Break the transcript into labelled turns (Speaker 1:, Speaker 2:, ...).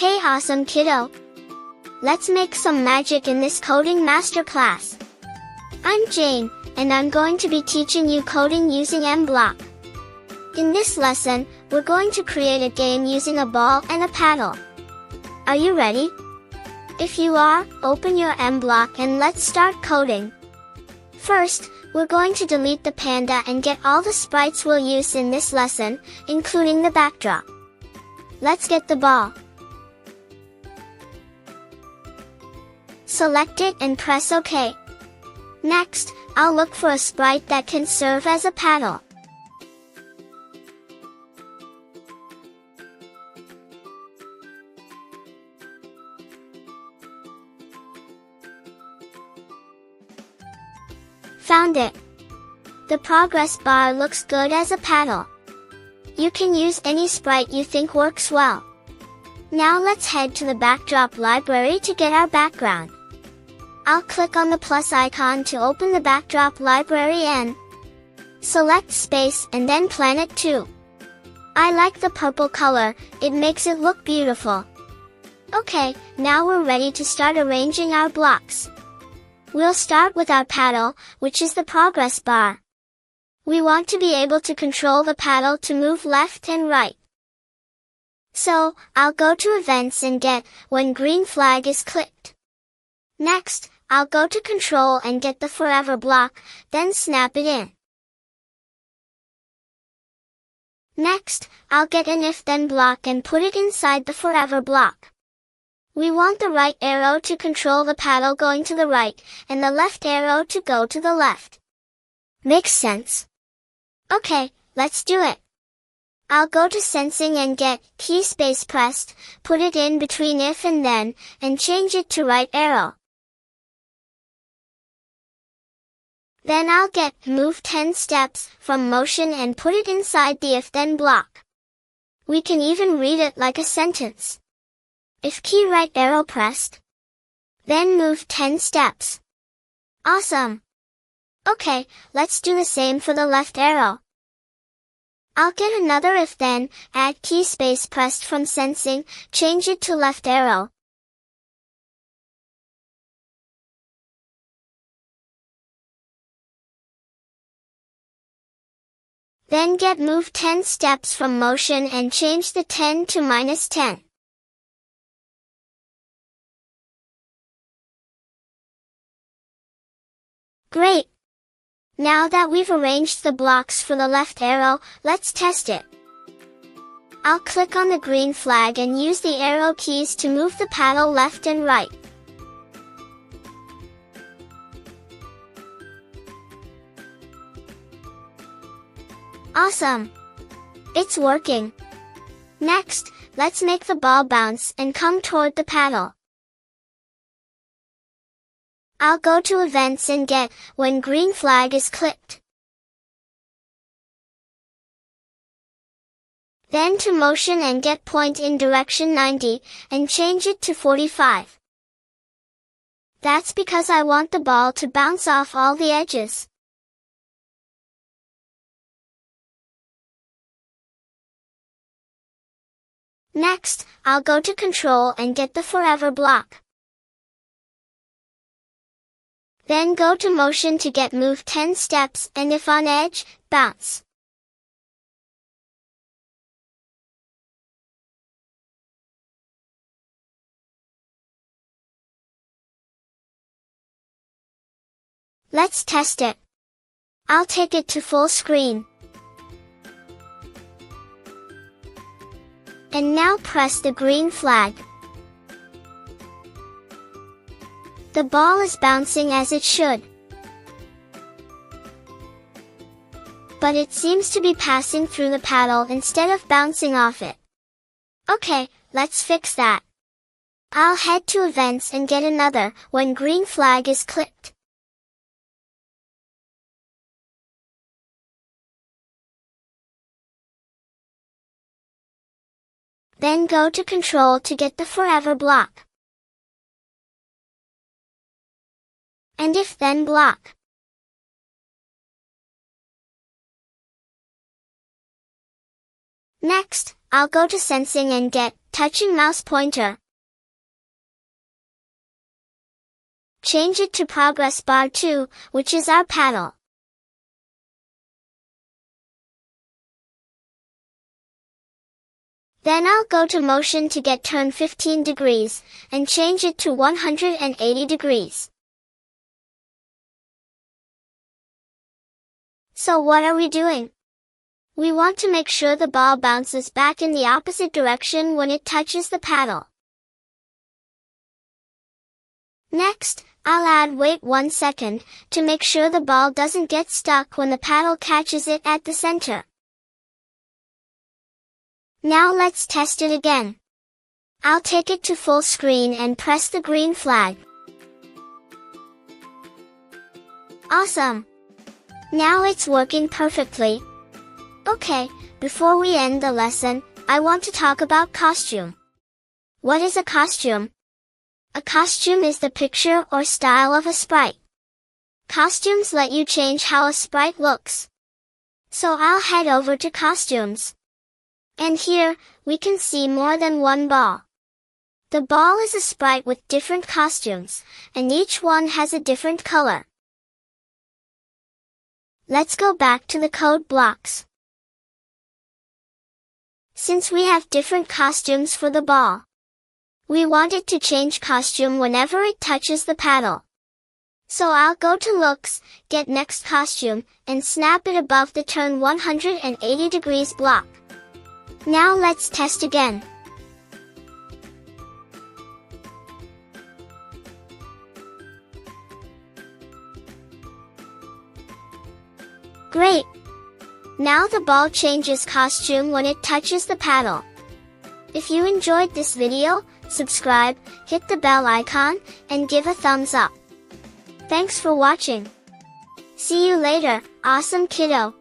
Speaker 1: Hey Awesome Kiddo! Let's make some magic in this coding masterclass. I'm Jane, and I'm going to be teaching you coding using mBlock. In this lesson, we're going to create a game using a ball and a paddle. Are you ready? If you are, open your mBlock and let's start coding. First, we're going to delete the panda and get all the sprites we'll use in this lesson, including the backdrop. Let's get the ball. Select it and press OK. Next, I'll look for a sprite that can serve as a paddle. Found it. The progress bar looks good as a paddle. You can use any sprite you think works well. Now let's head to the backdrop library to get our background. I'll click on the plus icon to open the backdrop library and select space and then planet 2. I like the purple color, it makes it look beautiful. Okay, now we're ready to start arranging our blocks. We'll start with our paddle, which is the progress bar. We want to be able to control the paddle to move left and right. So, I'll go to Events and get when green flag is clicked. Next, I'll go to Control and get the Forever block, then snap it in. Next, I'll get an If-Then block and put it inside the Forever block. We want the right arrow to control the paddle going to the right, and the left arrow to go to the left. Makes sense? Okay, let's do it. I'll go to Sensing and get key space pressed, put it in between if and then, and change it to right arrow. Then I'll get Move 10 steps from Motion and put it inside the If-Then block. We can even read it like a sentence. If key right arrow pressed, then move 10 steps. Awesome! Okay, let's do the same for the left arrow. I'll get another if-then, add key space pressed from Sensing, change it to left arrow. Then get Move 10 steps from Motion and change the 10 to -10. Great! Now that we've arranged the blocks for the left arrow, let's test it. I'll click on the green flag and use the arrow keys to move the paddle left and right. Awesome! It's working. Next, let's make the ball bounce and come toward the paddle. I'll go to Events and get when green flag is clicked. Then to Motion and get point in direction 90, and change it to 45. That's because I want the ball to bounce off all the edges. Next, I'll go to Control and get the Forever block. Then go to Motion to get Move 10 steps and if on edge, bounce. Let's test it. I'll take it to full screen. And now press the green flag. The ball is bouncing as it should. But it seems to be passing through the paddle instead of bouncing off it. Okay, let's fix that. I'll head to Events and get another when green flag is clicked. Then go to Control to get the Forever block. And If-Then block. Next, I'll go to Sensing and get touching mouse pointer. Change it to progress bar 2, which is our paddle. Then I'll go to motion to get turn 15 degrees, and change it to 180 degrees. So what are we doing? We want to make sure the ball bounces back in the opposite direction when it touches the paddle. Next, I'll add wait 1 second, to make sure the ball doesn't get stuck when the paddle catches it at the center. Now let's test it again. I'll take it to full screen and press the green flag. Awesome! Now it's working perfectly. Okay, before we end the lesson, I want to talk about costume. What is a costume? A costume is the picture or style of a sprite. Costumes let you change how a sprite looks. So I'll head over to costumes. And here, we can see more than one ball. The ball is a sprite with different costumes, and each one has a different color. Let's go back to the code blocks. Since we have different costumes for the ball, we want it to change costume whenever it touches the paddle. So I'll go to Looks, Get Next Costume, and snap it above the Turn 180 degrees block. Now let's test again. Great! Now the ball changes costume when it touches the paddle. If you enjoyed this video, subscribe, hit the bell icon, and give a thumbs up. Thanks for watching. See you later, awesome kiddo!